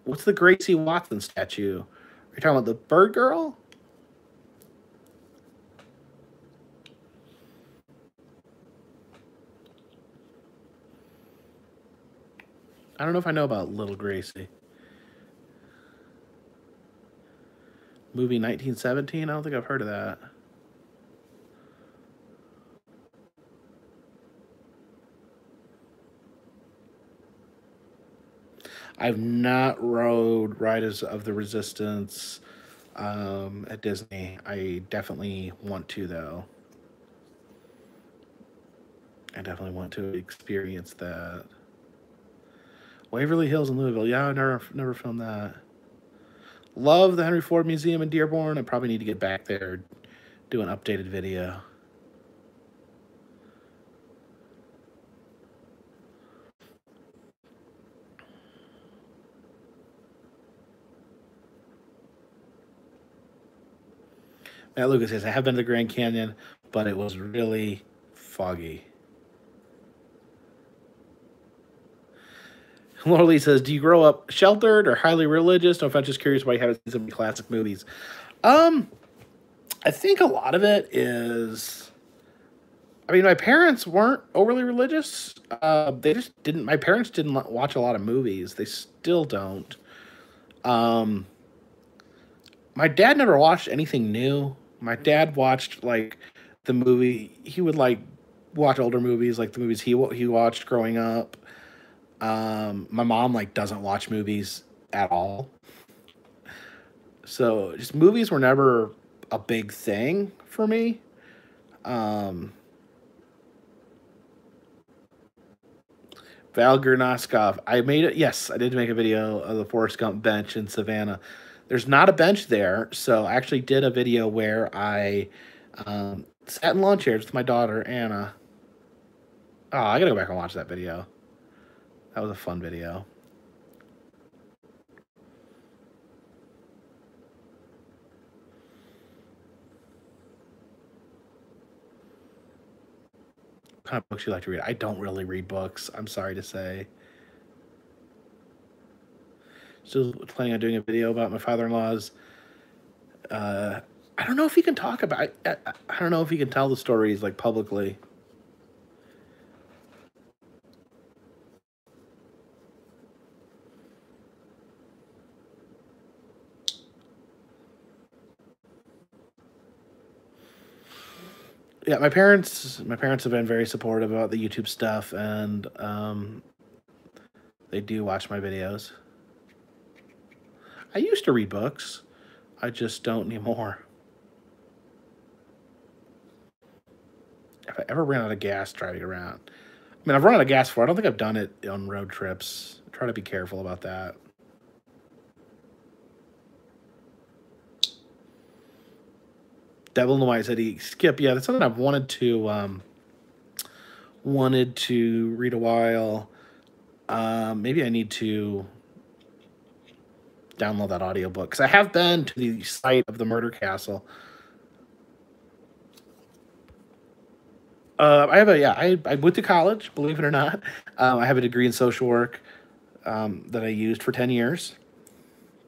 What's the Gracie Watson statue? Are you talking about the bird girl? I don't know if I know about Little Gracie. Movie 1917? I don't think I've heard of that. I've not rode Riders of the Resistance at Disney. I definitely want to, though. I definitely want to experience that. Waverly Hills in Louisville. Yeah, I never filmed that. Love the Henry Ford Museum in Dearborn. I probably need to get back there, do an updated video. Matt Lucas says, I have been to the Grand Canyon, but it was really foggy. Laura Lee says, do you grow up sheltered or highly religious? No, if I'm just curious why you haven't seen so many classic movies. I think a lot of it is. I mean, my parents weren't overly religious. They just didn't. My parents didn't watch a lot of movies. They still don't. Um, my dad never watched anything new. My dad watched like the movie. He would like watch older movies, like the movies he watched growing up. My mom like doesn't watch movies at all. So just movies were never a big thing for me. Val Gernoskov. I made it. Yes, I did make a video of the Forrest Gump bench in Savannah. There's not a bench there, so I actually did a video where I sat in lawn chairs with my daughter Anna. Oh, I gotta go back and watch that video. That was a fun video. What kind of books you like to read? I don't really read books. I'm sorry to say. Still planning on doing a video about my father-in-law's. I don't know if he can talk about. I don't know if he can tell the stories like publicly. Yeah, my parents have been very supportive about the YouTube stuff, and they do watch my videos. I used to read books. I just don't anymore. If I ever ran out of gas driving around. I mean, I've run out of gas before. I don't think I've done it on road trips. I try to be careful about that. Devil in the White City. Skip, yeah, that's something I've wanted to read a while. Maybe I need to download that audiobook, because I have been to the site of the Murder Castle. I went to college, believe it or not. I have a degree in social work that I used for 10 years,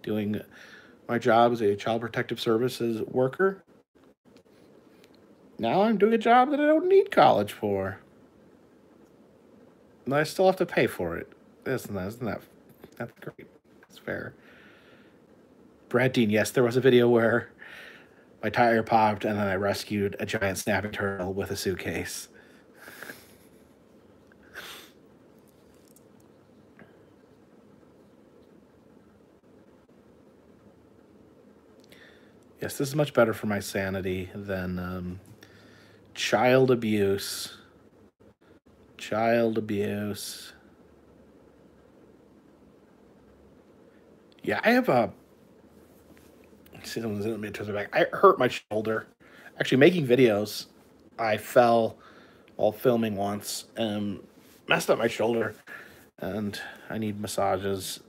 doing my job as a child protective services worker. Now I'm doing a job that I don't need college for. And I still have to pay for it. Isn't that that's great? That's fair. Brad Dean, yes, there was a video where my tire popped and then I rescued a giant snapping turtle with a suitcase. Yes, this is much better for my sanity than child abuse. Child abuse. Yeah, I have a. See, someone's in me turns my back. I hurt my shoulder. Actually, making videos, I fell while filming once and messed up my shoulder. And I need massages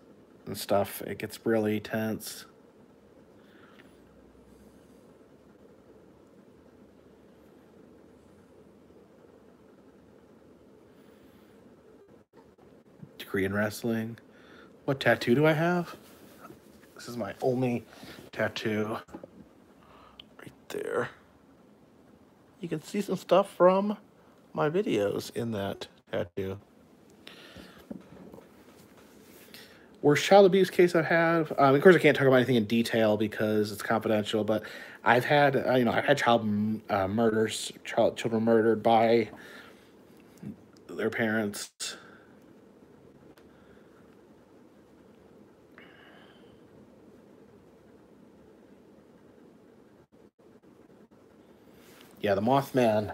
and stuff. It gets really tense. Korean wrestling. What tattoo do I have? This is my only tattoo. Right there. You can see some stuff from my videos in that tattoo. Worst child abuse case I've had. Of course, I can't talk about anything in detail because it's confidential. But I've had, I've had child murders, children murdered by their parents. Yeah, the Mothman.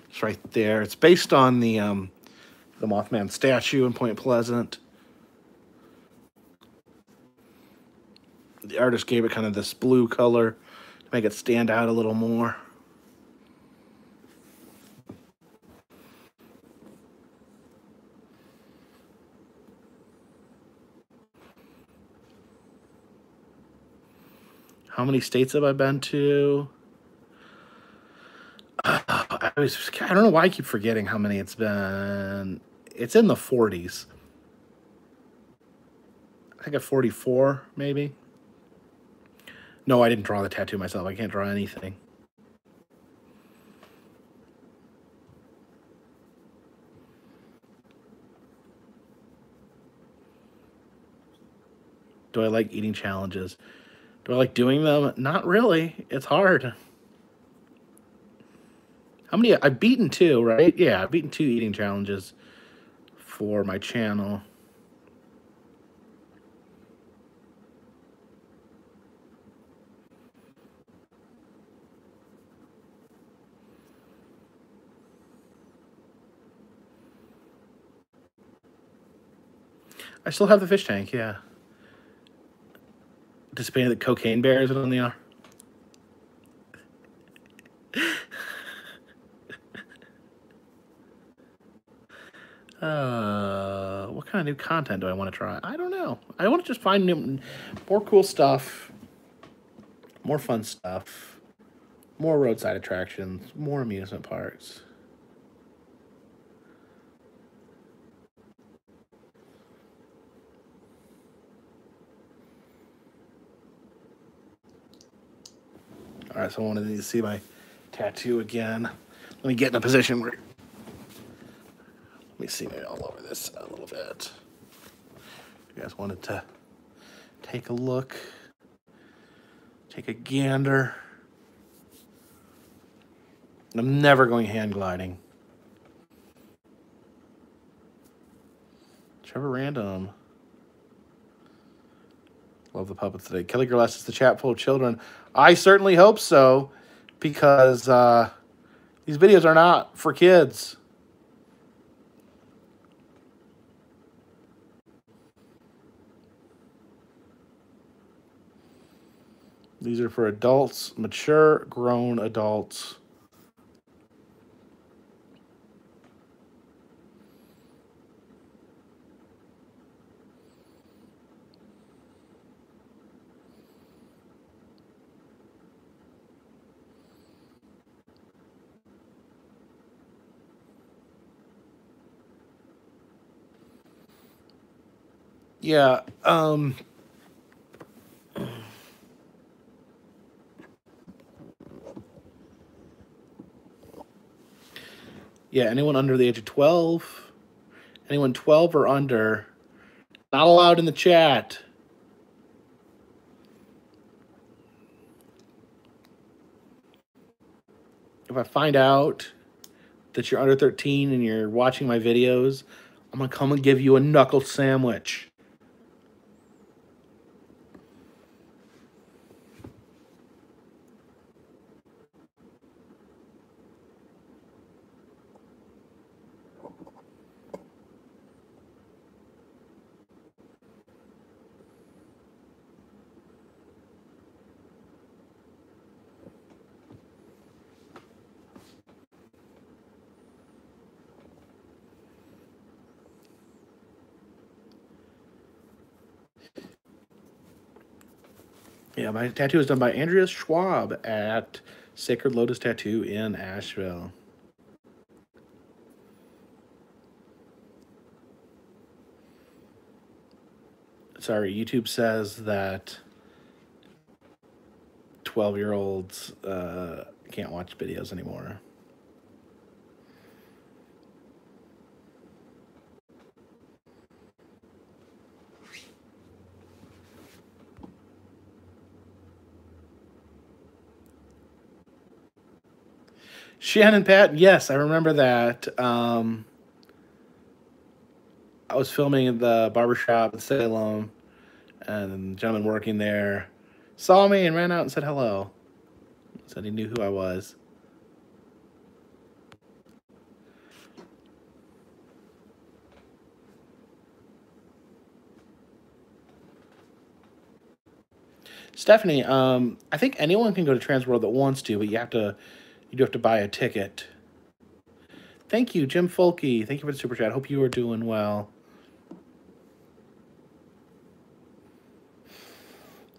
It's right there. It's based on the Mothman statue in Point Pleasant. The artist gave it kind of this blue color to make it stand out a little more. How many states have I been to? I don't know why I keep forgetting how many it's been. It's in the 40s. I think at 44, maybe. No, I didn't draw the tattoo myself. I can't draw anything. Do I like eating challenges? Do I like doing them? Not really. It's hard. How many? I've beaten 2, right? Yeah, I've beaten 2 eating challenges for my channel. I still have the fish tank, yeah. Anticipating that cocaine bears it on the what kind of new content do I want to try? I don't know. I want to just find more cool stuff, more fun stuff, more roadside attractions, more amusement parks. All right, so I wanted to see my tattoo again. Let me get in a position where... Let me see maybe all over this a little bit. You guys wanted to take a look, take a gander. I'm never going hand gliding. Trevor Random. Love the puppets today. Kelly Girl asks, is the chat full of children? I certainly hope so, because these videos are not for kids. These are for adults, mature, grown adults. Yeah, yeah, anyone under the age of 12, anyone 12 or under, not allowed in the chat. If I find out that you're under 13 and you're watching my videos, I'm going to come and give you a knuckle sandwich. Yeah, my tattoo is done by Andrea Schwab at Sacred Lotus Tattoo in Asheville. Sorry, YouTube says that 12-year-olds can't watch videos anymore. Shannon Patton, yes, I remember that. I was filming in the barbershop in Salem, and the gentleman working there saw me and ran out and said hello. Said he knew who I was. Stephanie, I think anyone can go to Transworld that wants to, but you do have to buy a ticket. Thank you, Jim Folke. Thank you for the super chat. Hope you are doing well.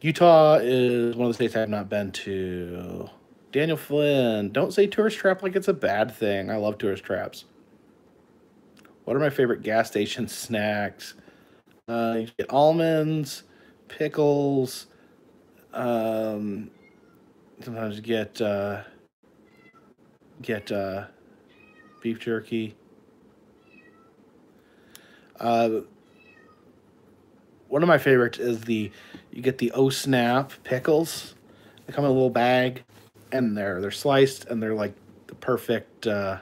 Utah is one of the states I have not been to. Daniel Flynn, don't say tourist trap like it's a bad thing. I love tourist traps. What are my favorite gas station snacks? You get almonds, pickles. Sometimes you get beef jerky. One of my favorites is you get the Oh Snap pickles. They come in a little bag, and they're sliced, and they're like the perfect. A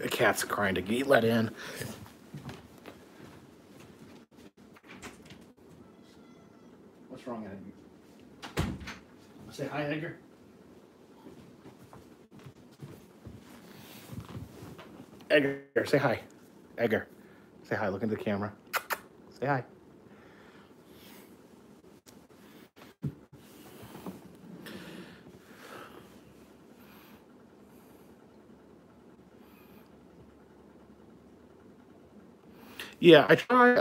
cat's crying to get let in. What's wrong, Edgar? Say hi, Edgar. Edgar, say hi. Edgar, say hi. Look into the camera. Say hi. Yeah, I try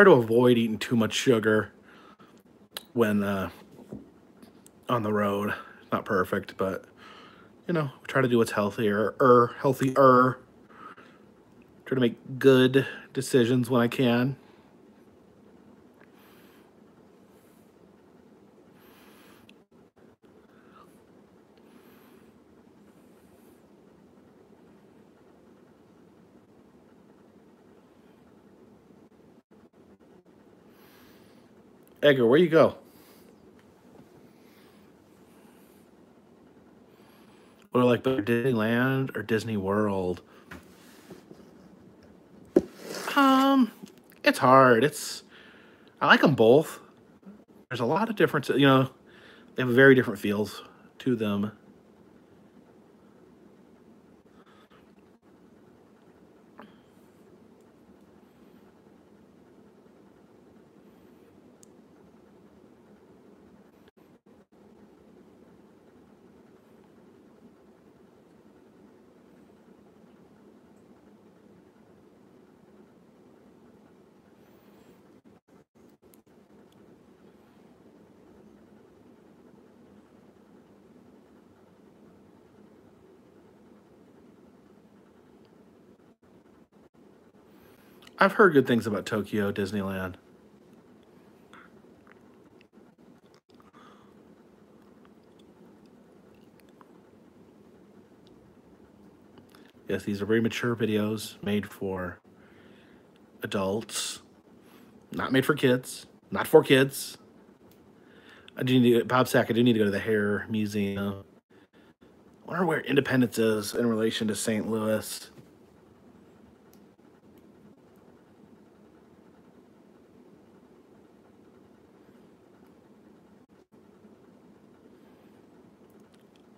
to avoid eating too much sugar when on the road. It's not perfect, but you know, try to do what's healthier. Try to make good decisions when I can. Edgar, where you go? What do I like better, Disneyland or Disney World? Um, it's hard. I like them both. There's a lot of difference. You know, they have very different feels to them. I've heard good things about Tokyo Disneyland. Yes, these are very mature videos made for adults, not made for kids, not for kids. Bob Sack, I do need to go to the Hair Museum. I wonder where Independence is in relation to St. Louis.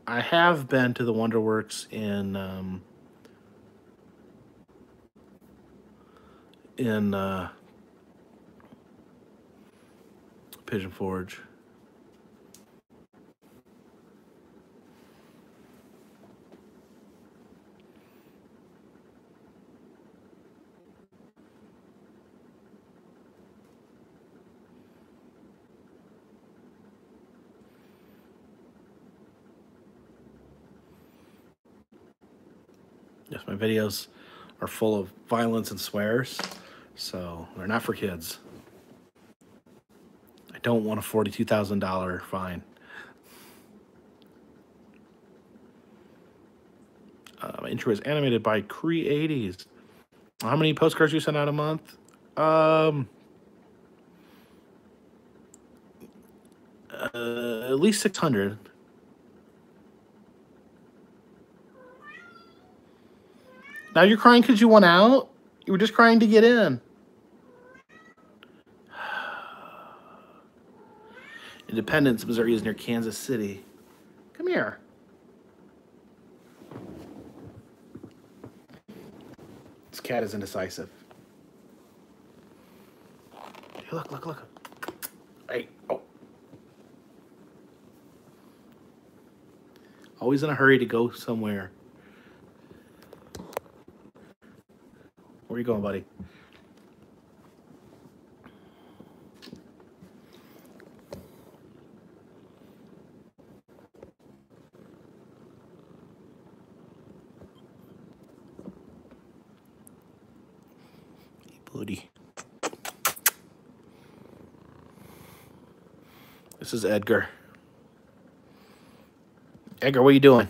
I have been to the Wonderworks in Pigeon Forge. Yes, my videos are full of violence and swears, so they're not for kids. I don't want a $42,000 fine. My intro is animated by Creaties. How many postcards you send out a month? At least 600. Now you're crying because you want out? You were just crying to get in. Independence, Missouri is near Kansas City. Come here. This cat is indecisive. Hey, look. Hey, oh. Always in a hurry to go somewhere. Where are you going, buddy? Hey, buddy. This is Edgar. Edgar, what are you doing?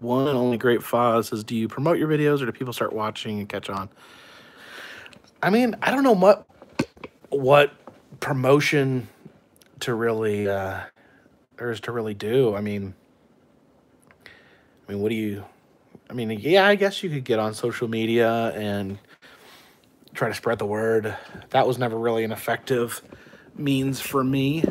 one and only Great Foz says, do you promote your videos or do people start watching and catch on? I mean, I don't know what promotion to really there is to really do. I mean, what do you? I mean, yeah, I guess you could get on social media and try to spread the word. That was never really an effective means for me.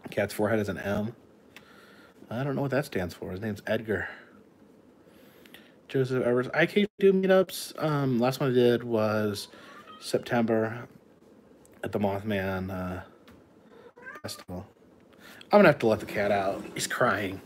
Cat's forehead is an M. I don't know what that stands for. His name's Edgar. Joseph Evers. I can do meetups. Last one I did was September at the Mothman Festival. I'm gonna have to let the cat out. He's crying.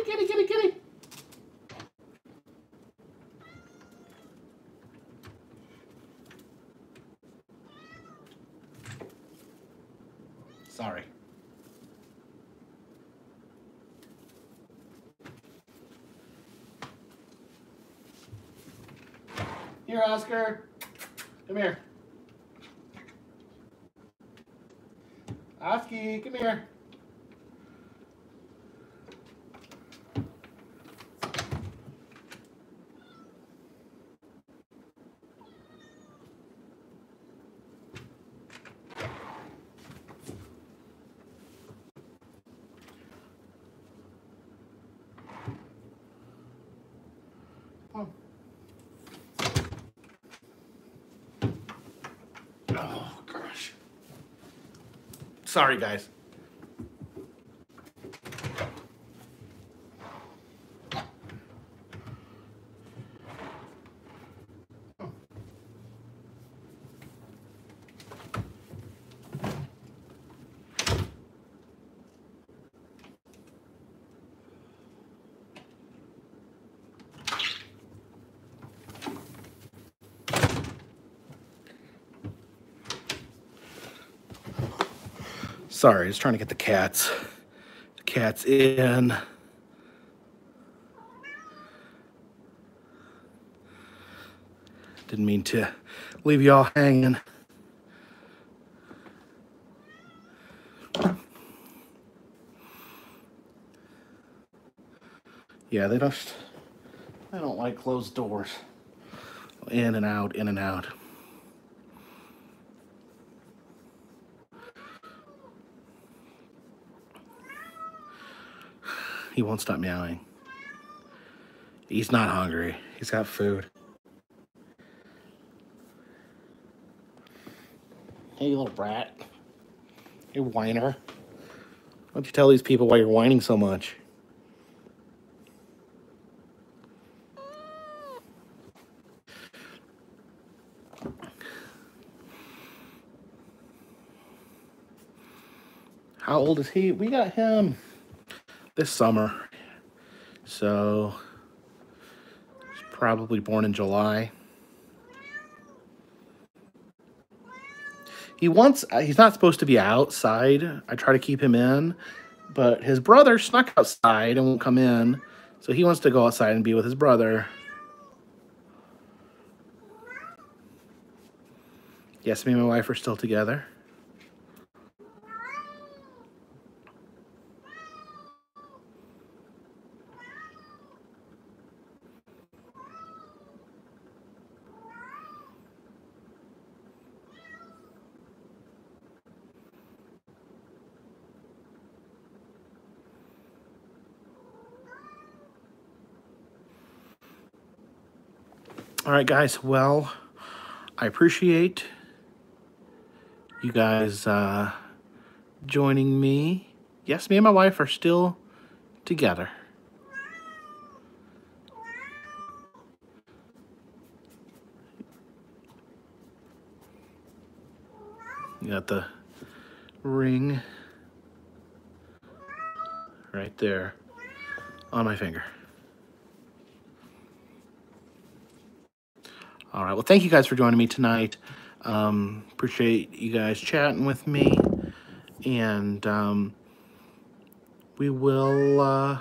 Kitty, kitty, kitty. Sorry. Here, Oscar. Come here. Oski, come here. Oh, gosh. Sorry, guys. Sorry, just trying to get the cats in. Didn't mean to leave y'all hanging. Yeah, they don't like closed doors. In and out, in and out. He won't stop meowing. He's not hungry. He's got food. Hey, you little brat. You whiner. Why don't you tell these people why you're whining so much? How old is he? We got him this summer. So he's probably born in July. He's not supposed to be outside. I try to keep him in, but his brother snuck outside and won't come in. So he wants to go outside and be with his brother. Yes, me and my wife are still together. All right, guys. Well, I appreciate you guys joining me. Yes, me and my wife are still together. got the ring right there on my finger. All right, well, thank you guys for joining me tonight. Appreciate you guys chatting with me, and we will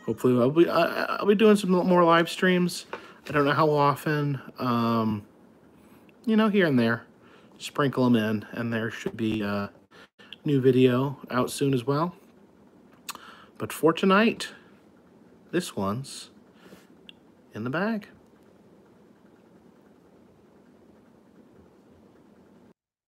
hopefully I'll be doing some more live streams. I don't know how often, you know, here and there, sprinkle them in, and there should be a new video out soon as well. But for tonight, this one's in the bag.